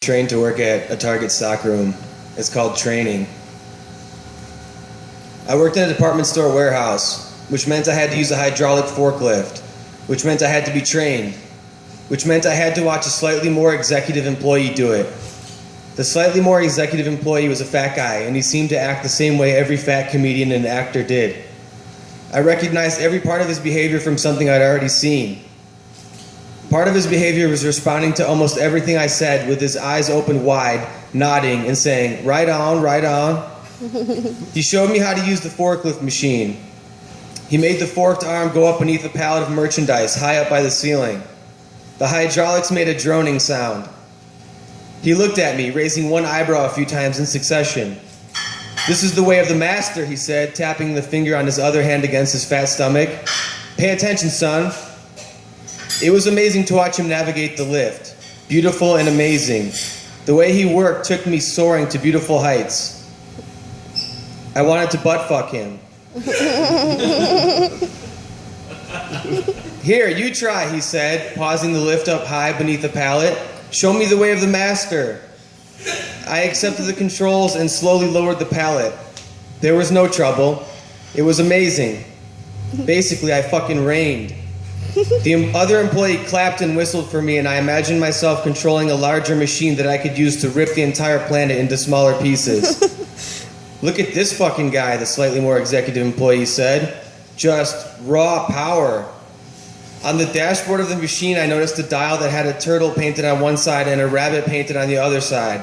trained to work at a Target stockroom. It's called training. I worked in a department store warehouse, which meant I had to use a hydraulic forklift, which meant I had to be trained, which meant I had to watch a slightly more executive employee do it. The slightly more executive employee was a fat guy, and he seemed to act the same way every fat comedian and actor did. I recognized every part of his behavior from something I'd already seen. Part of his behavior was responding to almost everything I said with his eyes open wide, nodding and saying, "Right on, right on." He showed me how to use the forklift machine. He made the forked arm go up beneath a pallet of merchandise high up by the ceiling. The hydraulics made a droning sound. He looked at me, raising one eyebrow a few times in succession. "This is the way of the master," he said, tapping the finger on his other hand against his fat stomach. "Pay attention, son." It was amazing to watch him navigate the lift. Beautiful and amazing. The way he worked took me soaring to beautiful heights. I wanted to butt fuck him. "Here, you try," he said, pausing the lift up high beneath the pallet. "Show me the way of the master." I accepted the controls and slowly lowered the pallet. There was no trouble. It was amazing. Basically, I fucking reigned. The other employee clapped and whistled for me, and I imagined myself controlling a larger machine that I could use to rip the entire planet into smaller pieces. "Look at this fucking guy," the slightly more executive employee said. "Just raw power." On the dashboard of the machine, I noticed a dial that had a turtle painted on one side and a rabbit painted on the other side.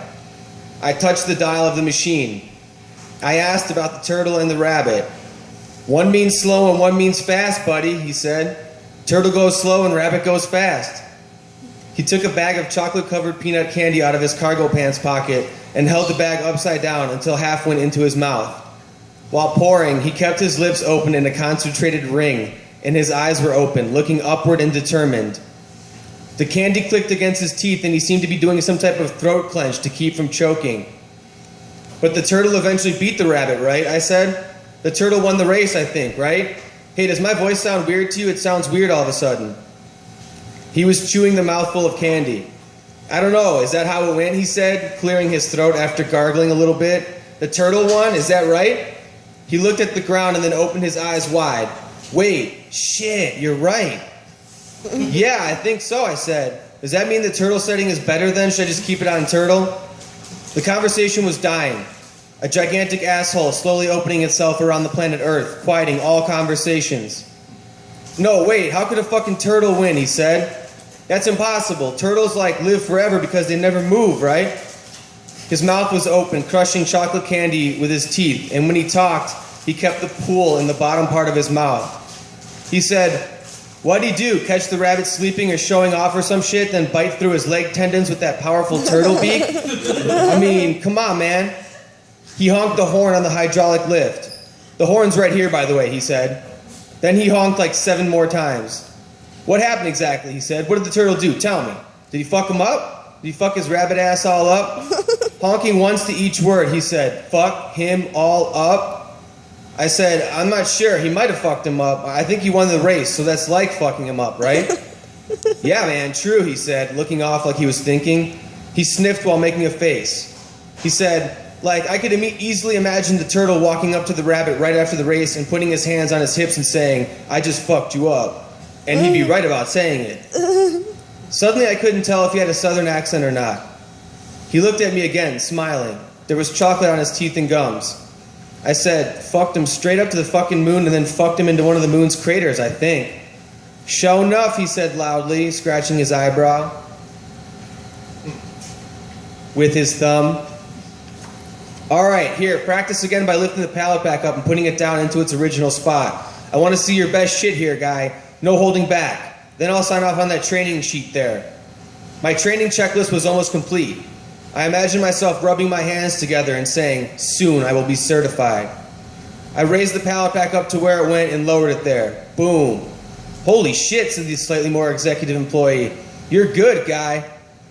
I touched the dial of the machine. I asked about the turtle and the rabbit. "One means slow and one means fast, buddy," he said. "Turtle goes slow and rabbit goes fast." He took a bag of chocolate-covered peanut candy out of his cargo pants pocket and held the bag upside down until half went into his mouth. While pouring, he kept his lips open in a concentrated ring, and his eyes were open, looking upward and determined. The candy clicked against his teeth, and he seemed to be doing some type of throat clench to keep from choking. "But the turtle eventually beat the rabbit, right?" I said. "The turtle won the race, I think, right? Hey, does my voice sound weird to you? It sounds weird all of a sudden." He was chewing the mouthful of candy. "I don't know, is that how it went?" he said, clearing his throat after gargling a little bit. "The turtle won, is that right?" He looked at the ground and then opened his eyes wide. "Wait, shit, you're right." "Yeah, I think so," I said. "Does that mean the turtle setting is better then? Should I just keep it on turtle?" The conversation was dying. A gigantic asshole slowly opening itself around the planet Earth, quieting all conversations. "No, wait, how could a fucking turtle win?" he said. "That's impossible. Turtles, live forever because they never move, right?" His mouth was open, crushing chocolate candy with his teeth, and when he talked, he kept the pool in the bottom part of his mouth. He said, "What'd he do, catch the rabbit sleeping or showing off or some shit, then bite through his leg tendons with that powerful turtle beak? I mean, come on, man." He honked the horn on the hydraulic lift. "The horn's right here, by the way," he said. Then he honked like 7 more times. "What happened exactly?" he said. "What did the turtle do? Tell me. Did he fuck him up? Did he fuck his rabbit ass all up?" Honking once to each word, he said, "Fuck him all up?" I said, "I'm not sure. He might have fucked him up. I think he won the race, so that's like fucking him up, right?" "Yeah, man, true," he said, looking off like he was thinking. He sniffed while making a face. He said, I could easily imagine the turtle walking up to the rabbit right after the race and putting his hands on his hips and saying, 'I just fucked you up.' And he'd be right about saying it." Suddenly I couldn't tell if he had a southern accent or not. He looked at me again, smiling. There was chocolate on his teeth and gums. I said, "Fucked him straight up to the fucking moon and then fucked him into one of the moon's craters, I think." "Sure enough," he said loudly, scratching his eyebrow with his thumb. "All right, here, practice again by lifting the pallet back up and putting it down into its original spot. I want to see your best shit here, guy. No holding back. Then I'll sign off on that training sheet there." My training checklist was almost complete. I imagined myself rubbing my hands together and saying, "Soon I will be certified." I raised the pallet back up to where it went and lowered it there. Boom. "Holy shit," said the slightly more executive employee. "You're good, guy."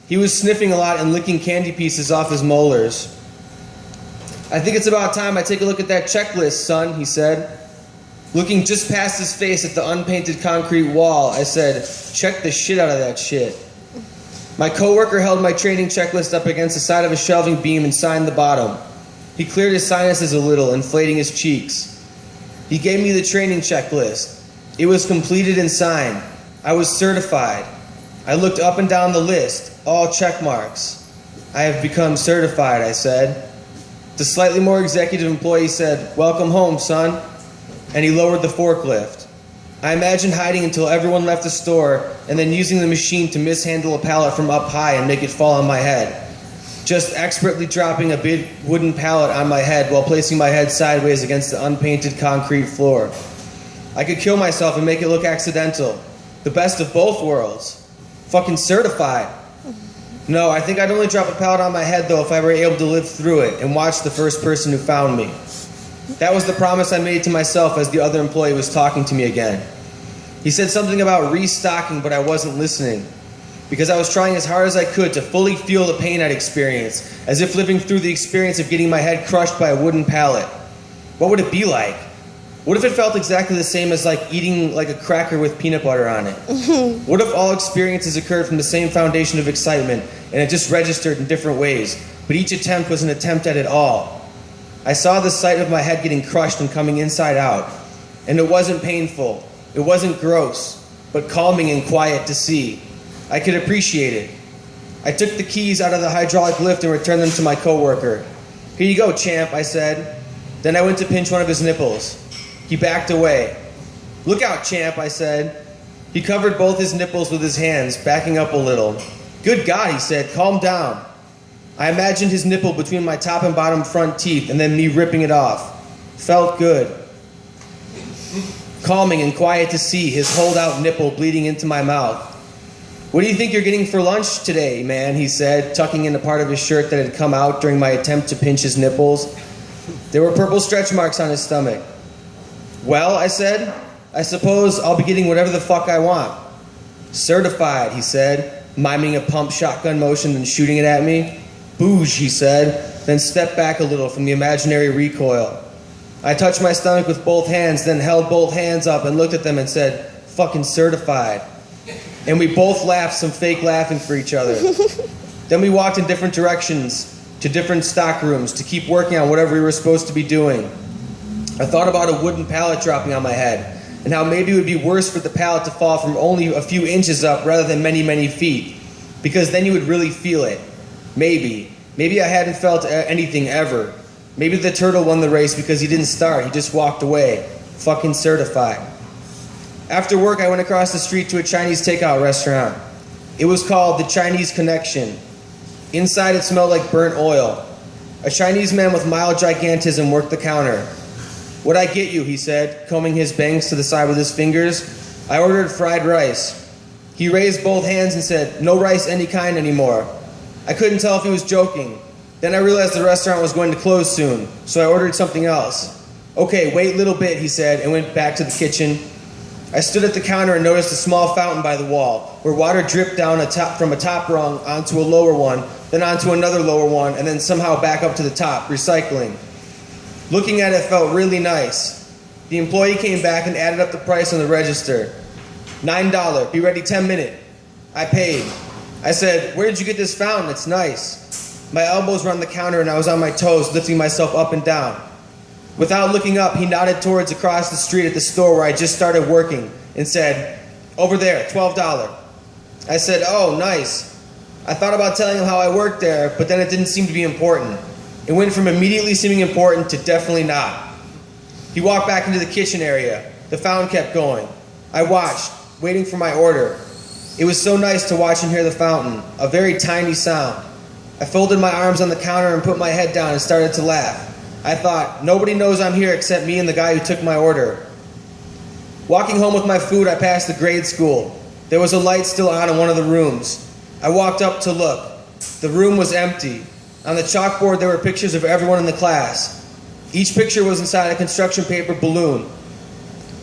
He was sniffing a lot and licking candy pieces off his molars. "I think it's about time I take a look at that checklist, son," he said. Looking just past his face at the unpainted concrete wall, I said, "Check the shit out of that shit." My coworker held my training checklist up against the side of a shelving beam and signed the bottom. He cleared his sinuses a little, inflating his cheeks. He gave me the training checklist. It was completed and signed. I was certified. I looked up and down the list, all check marks. I have become certified, I said. The slightly more executive employee said, "Welcome home, son," and he lowered the forklift. I imagined hiding until everyone left the store and then using the machine to mishandle a pallet from up high and make it fall on my head. Just expertly dropping a big wooden pallet on my head while placing my head sideways against the unpainted concrete floor. I could kill myself and make it look accidental. The best of both worlds. Fucking certified. No, I think I'd only drop a pallet on my head though if I were able to live through it and watch the first person who found me. That was the promise I made to myself as the other employee was talking to me again. He said something about restocking, but I wasn't listening. Because I was trying as hard as I could to fully feel the pain I'd experienced, as if living through the experience of getting my head crushed by a wooden pallet. What would it be like? What if it felt exactly the same as like eating like a cracker with peanut butter on it? What if all experiences occurred from the same foundation of excitement and it just registered in different ways, but each attempt was an attempt at it all? I saw the sight of my head getting crushed and coming inside out, and it wasn't painful, it wasn't gross, but calming and quiet to see. I could appreciate it. I took the keys out of the hydraulic lift and returned them to my coworker. "Here you go, champ," I said. Then I went to pinch one of his nipples. He backed away. "Look out, champ," I said. He covered both his nipples with his hands, backing up a little. "Good God," he said, "calm down." I imagined his nipple between my top and bottom front teeth and then me ripping it off. Felt good. Calming and quiet to see, his holdout nipple bleeding into my mouth. "What do you think you're getting for lunch today, man?" he said, tucking in a part of his shirt that had come out during my attempt to pinch his nipples. There were purple stretch marks on his stomach. "Well," I said, "I suppose I'll be getting whatever the fuck I want." "Certified," he said, miming a pump shotgun motion and shooting it at me. "Booge," he said, then stepped back a little from the imaginary recoil. I touched my stomach with both hands, then held both hands up and looked at them and said, "Fucking certified." And we both laughed some fake laughing for each other. Then we walked in different directions, to different stock rooms, to keep working on whatever we were supposed to be doing. I thought about a wooden pallet dropping on my head, and how maybe it would be worse for the pallet to fall from only a few inches up rather than many, many feet, because then you would really feel it. Maybe. Maybe I hadn't felt anything ever. Maybe the turtle won the race because he didn't start, he just walked away. Fucking certified. After work, I went across the street to a Chinese takeout restaurant. It was called the Chinese Connection. Inside, it smelled like burnt oil. A Chinese man with mild gigantism worked the counter. "What'd I get you?" he said, combing his bangs to the side with his fingers. "I ordered fried rice." He raised both hands and said, "No rice any kind anymore." I couldn't tell if he was joking. Then I realized the restaurant was going to close soon, so I ordered something else. "Okay, wait a little bit," he said, and went back to the kitchen. I stood at the counter and noticed a small fountain by the wall, where water dripped down from a top rung onto a lower one, then onto another lower one, and then somehow back up to the top, recycling. Looking at it felt really nice. The employee came back and added up the price on the register. $9, be ready 10 minutes. I paid. I said, "Where did you get this fountain? It's nice." My elbows were on the counter and I was on my toes, lifting myself up and down. Without looking up, he nodded towards across the street at the store where I just started working and said, "Over there, $12. I said, "Oh, nice." I thought about telling him how I worked there, but then it didn't seem to be important. It went from immediately seeming important to definitely not. He walked back into the kitchen area. The fountain kept going. I watched, waiting for my order. It was so nice to watch and hear the fountain, a very tiny sound. I folded my arms on the counter and put my head down and started to laugh. I thought, nobody knows I'm here except me and the guy who took my order. Walking home with my food, I passed the grade school. There was a light still on in one of the rooms. I walked up to look. The room was empty. On the chalkboard, there were pictures of everyone in the class. Each picture was inside a construction paper balloon.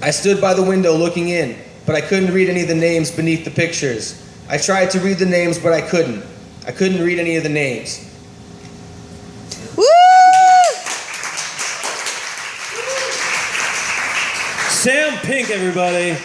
I stood by the window looking in, but I couldn't read any of the names beneath the pictures. I tried to read the names, but I couldn't. I couldn't read any of the names. Woo! Sam Pink, everybody.